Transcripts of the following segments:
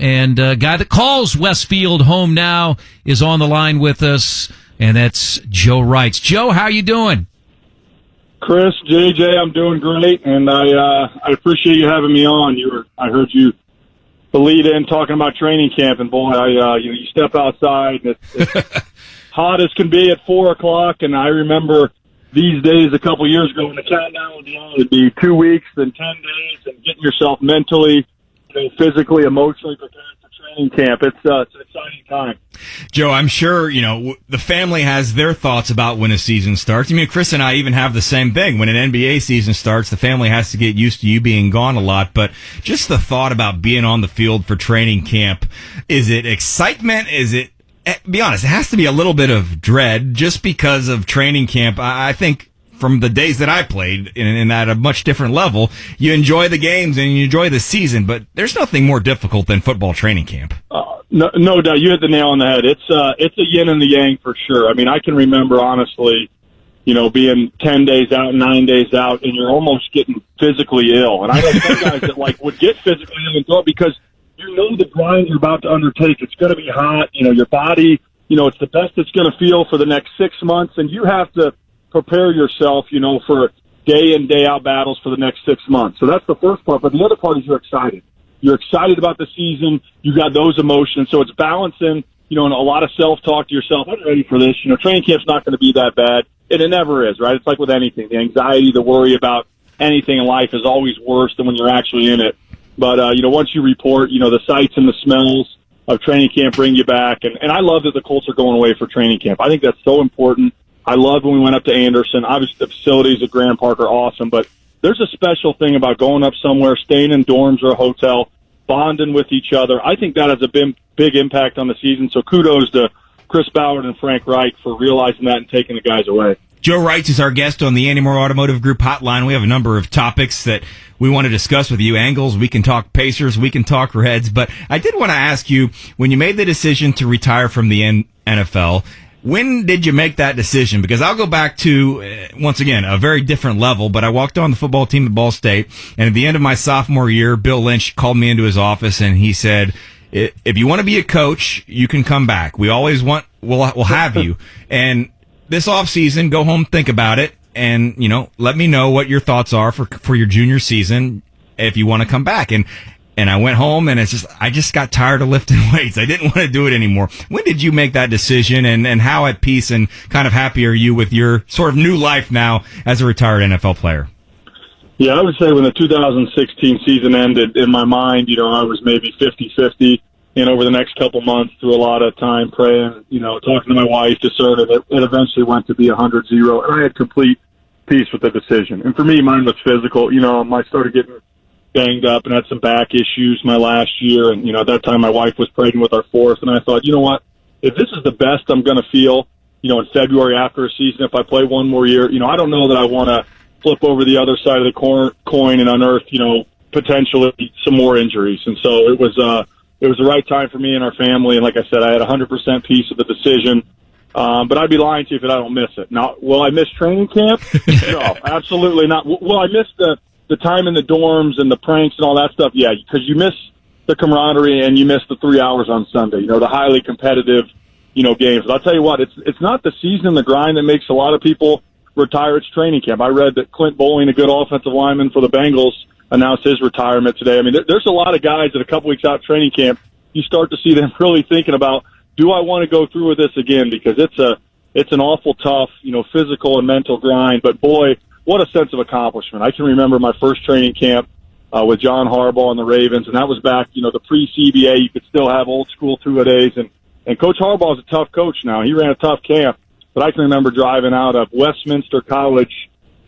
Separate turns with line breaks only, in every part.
and a guy that calls Westfield home now is on the line with us, and that's Joe Reitz. Joe, how you doing?
Chris, JJ, I'm doing great, and I appreciate you having me on. I heard you the lead in talking about training camp, and boy, you step outside, and it's hot as can be at 4:00, and I remember these days a couple years ago when the countdown would be on, it'd be 2 weeks, then 10 days, and getting yourself mentally, physically, emotionally prepared for training camp. It's an exciting time.
Joe, I'm sure, the family has their thoughts about when a season starts. I mean, Chris and I even have the same thing. When an NBA season starts, the family has to get used to you being gone a lot. But just the thought about being on the field for training camp, is it excitement? Is it, be honest, it has to be a little bit of dread just because of training camp. I think from the days that I played in at a much different level, you enjoy the games and you enjoy the season, but there's nothing more difficult than football training camp.
No doubt. You hit the nail on the head. It's a yin and the yang for sure. I mean, I can remember, honestly, being 10 days out, 9 days out, and you're almost getting physically ill. And I know some guys that, would get physically ill and throw it because you know the grind you're about to undertake. It's going to be hot. Your body, it's the best it's going to feel for the next 6 months, and you have to prepare yourself, for day in, day out battles for the next 6 months. So that's the first part. But the other part is you're excited. You're excited about the season. You got those emotions. So it's balancing, and a lot of self-talk to yourself. I'm ready for this. Training camp's not going to be that bad. And it never is, right? It's like with anything. The anxiety, the worry about anything in life is always worse than when you're actually in it. But, once you report, the sights and the smells of training camp bring you back. And I love that the Colts are going away for training camp. I think that's so important. I loved when we went up to Anderson. Obviously, the facilities at Grand Park are awesome, but there's a special thing about going up somewhere, staying in dorms or a hotel, bonding with each other. I think that has a big impact on the season. So kudos to Chris Ballard and Frank Reich for realizing that and taking the guys away.
Joe Reitz is our guest on the Andy Moore Automotive Group hotline. We have a number of topics that we want to discuss with you. Angles, we can talk Pacers, we can talk Reds, but I did want to ask you, when you made the decision to retire from the NFL, when did you make that decision? Because I'll go back to, once again, a very different level, but I walked on the football team at Ball State, and at the end of my sophomore year, Bill Lynch called me into his office, and he said, if you want to be a coach, you can come back. We always we'll have you. And this offseason, go home, think about it, and, let me know what your thoughts are for your junior season if you want to come back. And I went home, and I just got tired of lifting weights. I didn't want to do it anymore. When did you make that decision, and how at peace and kind of happy are you with your sort of new life now as a retired NFL player?
Yeah, I would say when the 2016 season ended, in my mind, I was maybe 50-50. And over the next couple months, through a lot of time praying, talking to my wife, discerning it eventually went to be 100-0. And I had complete peace with the decision. And for me, mine was physical. I started getting banged up and had some back issues my last year. And, at that time my wife was pregnant with our fourth. And I thought, you know what, if this is the best I'm going to feel, in February after a season, if I play one more year, I don't know that I want to flip over the other side of the coin and unearth, potentially some more injuries. And so it was the right time for me and our family. And like I said, I had 100% peace with the decision. But I'd be lying to you if I don't miss it. Now, will I miss training camp? No, absolutely not. Will I miss the time in the dorms and the pranks and all that stuff? Yeah, because you miss the camaraderie and you miss the 3 hours on Sunday, the highly competitive, games. But I'll tell you what, it's not the season and the grind that makes a lot of people retire. It's training camp. I read that Clint Bowling, a good offensive lineman for the Bengals, announced his retirement today. I mean, there's a lot of guys that a couple weeks out of training camp, you start to see them really thinking about, do I want to go through with this again? Because it's an awful tough, physical and mental grind. But boy, what a sense of accomplishment. I can remember my first training camp with John Harbaugh and the Ravens, and that was back, the pre-CBA. You could still have old school two-a-days. And Coach Harbaugh is a tough coach now. He ran a tough camp. But I can remember driving out of Westminster College,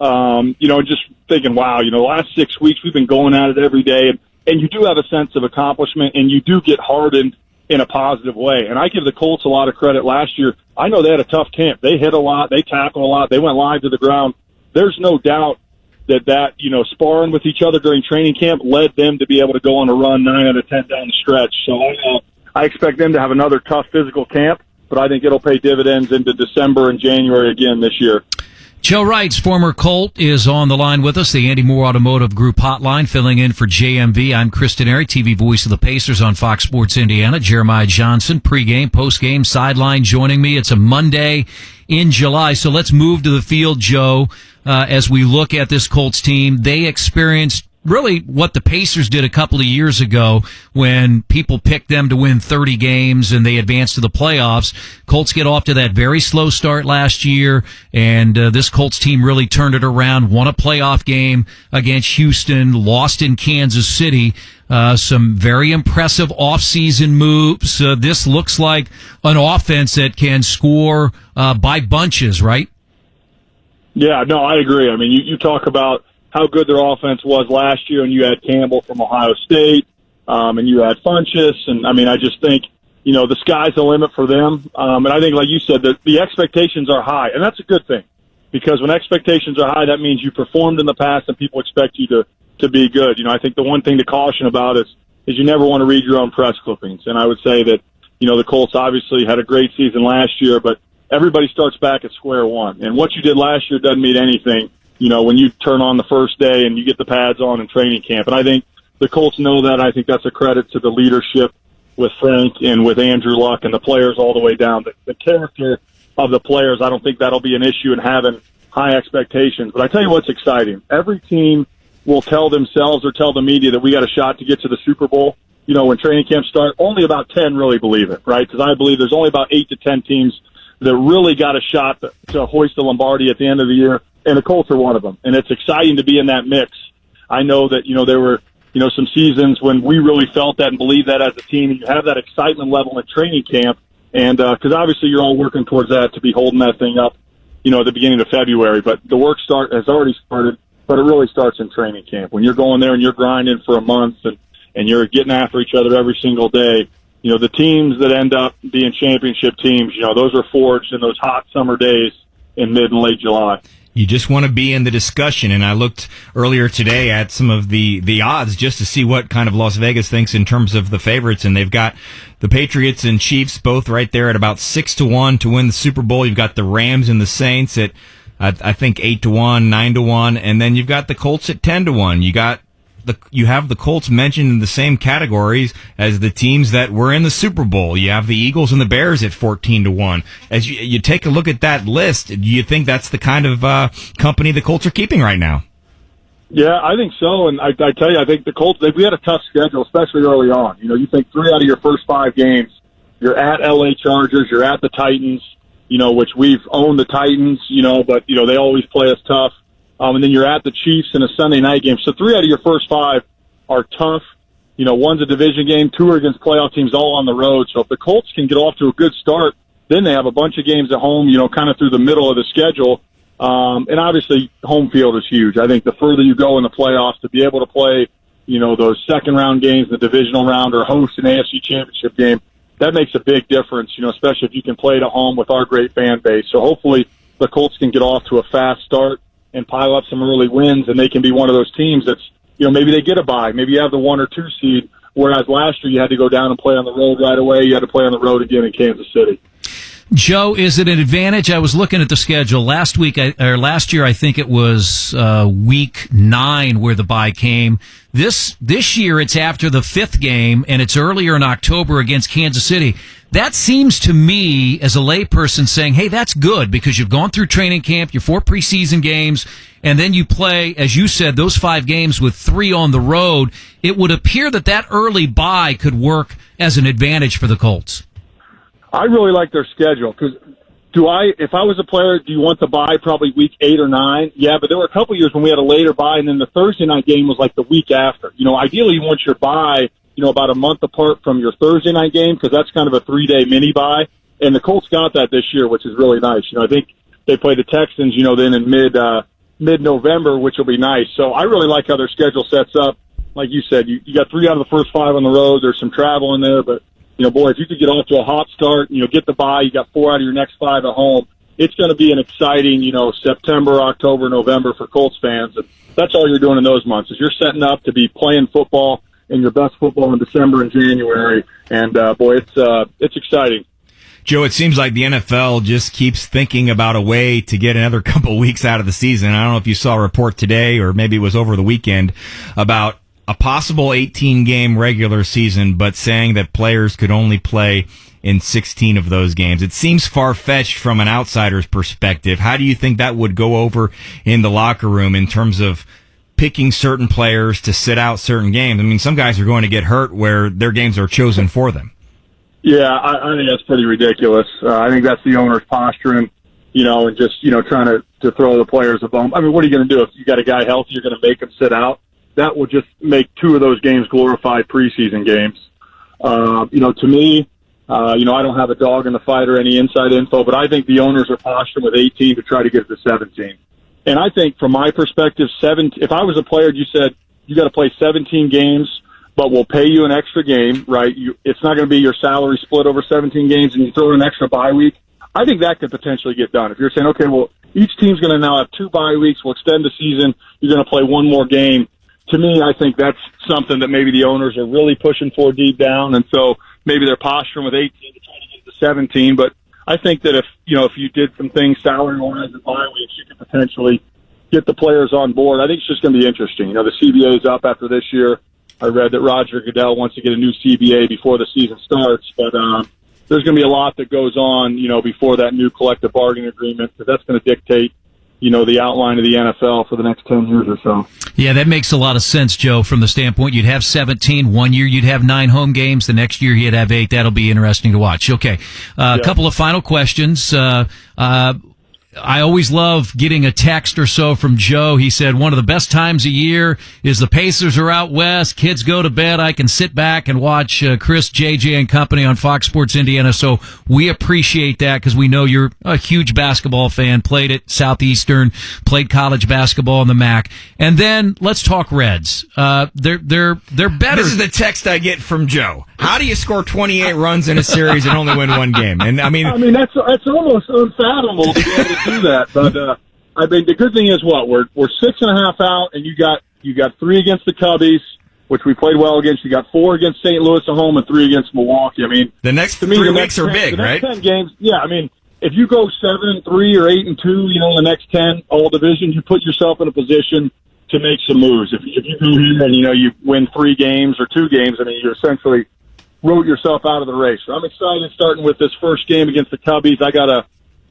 just thinking, wow, the last 6 weeks we've been going at it every day. And you do have a sense of accomplishment, and you do get hardened in a positive way. And I give the Colts a lot of credit last year. I know they had a tough camp. They hit a lot. They tackled a lot. They went live to the ground. There's no doubt that sparring with each other during training camp led them to be able to go on a run 9 out of 10 down the stretch. So I expect them to have another tough physical camp, but I think it'll pay dividends into December and January again this year.
Joe Reitz, former Colt, is on the line with us, the Andy Moore Automotive Group hotline, filling in for JMV. I'm Chris Denary, TV voice of the Pacers on Fox Sports Indiana. Jeremiah Johnson, pregame, postgame, sideline, joining me. It's a Monday in July, so let's move to the field, Joe. As we look at this Colts team, they experienced really what the Pacers did a couple of years ago when people picked them to win 30 games and they advanced to the playoffs. Colts get off to that very slow start last year, and this Colts team really turned it around, won a playoff game against Houston, lost in Kansas City. Some very impressive offseason moves. This looks like an offense that can score by bunches, right?
Yeah, no, I agree. I mean, you talk about how good their offense was last year, and you had Campbell from Ohio State, and you had Funchess, and I mean, I just think, the sky's the limit for them. And I think, like you said, the expectations are high, and that's a good thing, because when expectations are high, that means you performed in the past and people expect you to be good. I think the one thing to caution about is you never want to read your own press clippings. And I would say that, the Colts obviously had a great season last year, but everybody starts back at square one. And what you did last year doesn't mean anything, when you turn on the first day and you get the pads on in training camp. And I think the Colts know that. I think that's a credit to the leadership with Frank and with Andrew Luck and the players all the way down. The character of the players, I don't think that'll be an issue in having high expectations. But I tell you what's exciting. Every team will tell themselves or tell the media that we got a shot to get to the Super Bowl. When training camps start, only about 10 really believe it, right? Because I believe there's only about 8 to 10 teams that really got a shot to hoist the Lombardi at the end of the year, and the Colts are one of them. And it's exciting to be in that mix. I know that, there were, some seasons when we really felt that and believed that as a team, and you have that excitement level in training camp, and because obviously you're all working towards that to be holding that thing up, at the beginning of February. But the work has already started, but it really starts in training camp. When you're going there and you're grinding for a month and you're getting after each other every single day, the teams that end up being championship teams, those are forged in those hot summer days in mid and late July.
You just want to be in the discussion, and I looked earlier today at some of the odds just to see what kind of Las Vegas thinks in terms of the favorites, and they've got the Patriots and Chiefs both right there at about 6-1 to win the Super Bowl. You've got the Rams and the Saints at I think 8-1, 9-1, and then you've got the Colts at 10-1. You have the Colts mentioned in the same categories as the teams that were in the Super Bowl. You have the Eagles and the Bears at 14-1. As you take a look at that list, do you think that's the kind of company the Colts are keeping right now?
Yeah, I think so. And I tell you, I think the Colts, we had a tough schedule, especially early on. You think 3 out of your first 5 games, you're at LA Chargers, you're at the Titans, which we've owned the Titans, but, they always play us tough. And then you're at the Chiefs in a Sunday night game. So 3 out of your first 5 are tough. One's a division game, 2 are against playoff teams, all on the road. So if the Colts can get off to a good start, then they have a bunch of games at home, kind of through the middle of the schedule. And obviously home field is huge. I think the further you go in the playoffs, to be able to play, those second round games, the divisional round, or host an AFC championship game, that makes a big difference, especially if you can play it at home with our great fan base. So hopefully the Colts can get off to a fast start and pile up some early wins, and they can be one of those teams that's, maybe they get a bye. Maybe you have the 1 or 2 seed, whereas last year you had to go down and play on the road right away. You had to play on the road again in Kansas City.
Joe, is it an advantage? I was looking at the schedule last year. I think it was week 9 where the bye came. This year it's after the 5th game, and it's earlier in October against Kansas City. That seems to me, as a layperson, saying, hey, that's good because you've gone through training camp, your 4 preseason games, and then you play, as you said, those 5 games with 3 on the road. It would appear that early bye could work as an advantage for the Colts.
I really like their schedule because if I was a player, do you want the bye probably week 8 or 9? Yeah, but there were a couple years when we had a later bye, and then the Thursday night game was like the week after. Ideally you want your bye, about a month apart from your Thursday night game because that's kind of a 3-day mini bye. And the Colts got that this year, which is really nice. I think they play the Texans, then in mid-November, which will be nice. So I really like how their schedule sets up. Like you said, you got 3 out of the first 5 on the road. There's some travel in there, but boy, if you could get off to a hot start, get the bye, you got 4 out of your next 5 at home. It's going to be an exciting, September, October, November for Colts fans. And that's all you're doing in those months is you're setting up to be playing football and your best football in December and January. And boy, it's exciting.
Joe, it seems like the NFL just keeps thinking about a way to get another couple weeks out of the season. I don't know if you saw a report today or maybe it was over the weekend about a possible 18-game regular season, but saying that players could only play in 16 of those games. It seems far-fetched from an outsider's perspective. How do you think that would go over in the locker room in terms of picking certain players to sit out certain games? I mean, some guys are going to get hurt where their games are chosen for them.
Yeah, I think that's pretty ridiculous. I think that's the owner's posturing, and just, trying to throw the players a bone. I mean, what are you going to do? If you got a guy healthy, you're going to make him sit out. That will just make 2 of those games glorified preseason games. To me, I don't have a dog in the fight or any inside info, but I think the owners are posturing with 18 to try to get to 17. And I think from my perspective, if I was a player, you said you got to play 17 games, but we'll pay you an extra game, right? It's not going to be your salary split over 17 games and you throw in an extra bye week. I think that could potentially get done. If you're saying, okay, well, each team's going to now have 2 bye weeks, we'll extend the season, you're going to play 1 more game. To me, I think that's something that maybe the owners are really pushing for deep down, and so maybe they're posturing with 18 to try to get to 17. But I think that if you did some things salary-wise and bye weeks, you could potentially get the players on board. I think it's just going to be interesting. The CBA is up after this year. I read that Roger Goodell wants to get a new CBA before the season starts, but there's going to be a lot that goes on, before that new collective bargaining agreement, because that's going to dictate, the outline of the NFL for the next 10 years or so.
Yeah, that makes a lot of sense, Joe, from the standpoint you'd have 17. 1 year you'd have 9 home games. The next year you'd have 8. That'll be interesting to watch. Okay. A couple of final questions. I always love getting a text or so from Joe. He said one of the best times of year is the Pacers are out west. Kids go to bed. I can sit back and watch Chris, JJ, and company on Fox Sports Indiana. So we appreciate that because we know you're a huge basketball fan, played at Southeastern, played college basketball in the MAC. And then let's talk Reds. They're better.
This is the text I get from Joe. How do you score 28 runs in a series and only win 1 game? And I mean
that's almost unfathomable to be able to do that. But the good thing is we're 6.5 out, and you got 3 against the Cubbies, which we played well against. You got 4 against St. Louis at home and 3 against Milwaukee. I mean,
the next 3 weeks are big, right?
The next 10 games, yeah. I mean, if you go 7-3 or 8-2, in the next 10 all divisions, you put yourself in a position to make some moves. If you go here and you win 3 games or 2 games, I mean, you essentially wrote yourself out of the race. So I'm excited starting with this first game against the Cubbies.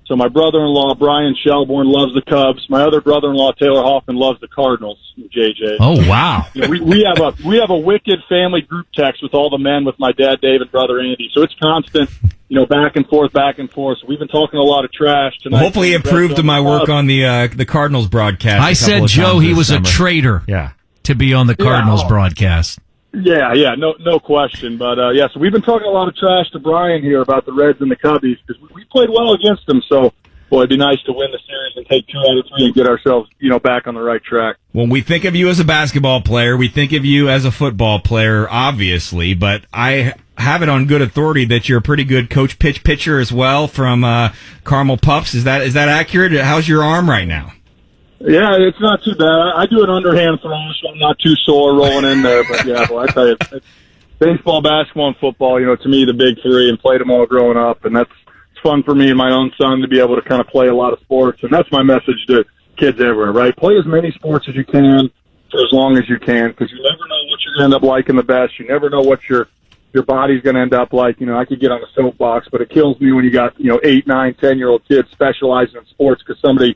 So my brother-in-law, Brian Shelbourne, loves the Cubs. My other brother-in-law, Taylor Hoffman, loves the Cardinals, JJ.
Oh, wow.
We have a wicked family group text with all the men with my dad, Dave, and brother, Andy. So it's constant, back and forth. So we've been talking a lot of trash tonight.
Well, hopefully he approved of my work on the Cardinals broadcast.
I said, Joe, he was a traitor to be on the Cardinals broadcast.
Yeah, no question. But, so we've been talking a lot of trash to Brian here about the Reds and the Cubbies because we played well against them. So, boy, it'd be nice to win the series and take 2 out of 3 and get ourselves, back on the right track.
Well, we think of you as a basketball player. We think of you as a football player, obviously. But I have it on good authority that you're a pretty good coach pitcher as well from Carmel Pups. Is that accurate? How's your arm right now?
Yeah, it's not too bad. I do an underhand throw, so I'm not too sore rolling in there. But, yeah, I tell you, it's baseball, basketball, and football, to me, the big 3, and played them all growing up. And it's fun for me and my own son to be able to kind of play a lot of sports. And that's my message to kids everywhere, right? Play as many sports as you can for as long as you can because you never know what you're going to end up liking the best. You never know what your body's going to end up like. I could get on a soapbox, but it kills me when you got, 8, 9, 10-year-old kids specializing in sports because somebody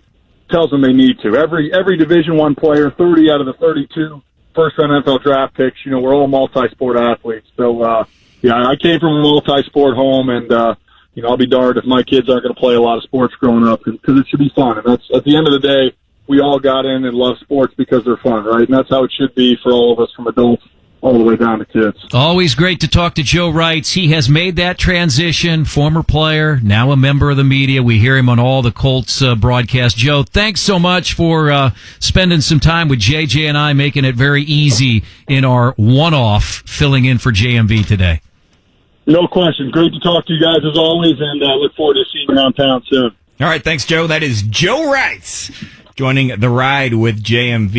tells them they need to. Every Division I player, 30 out of the 32 first-round NFL draft picks, we're all multi-sport athletes. So, I came from a multi-sport home, and, I'll be darned if my kids aren't going to play a lot of sports growing up because it should be fun. And that's, at the end of the day, we all got in and love sports because they're fun, right? And that's how it should be for all of us from adults all the way down to kids.
Always great to talk to Joe Reitz. He has made that transition, former player, now a member of the media. We hear him on all the Colts broadcasts. Joe, thanks so much for spending some time with JJ and I, making it very easy in our one-off filling in for JMV today.
No question. Great to talk to you guys as always, and look forward to seeing you around town soon.
All right, thanks, Joe. That is Joe Reitz joining the ride with JMV.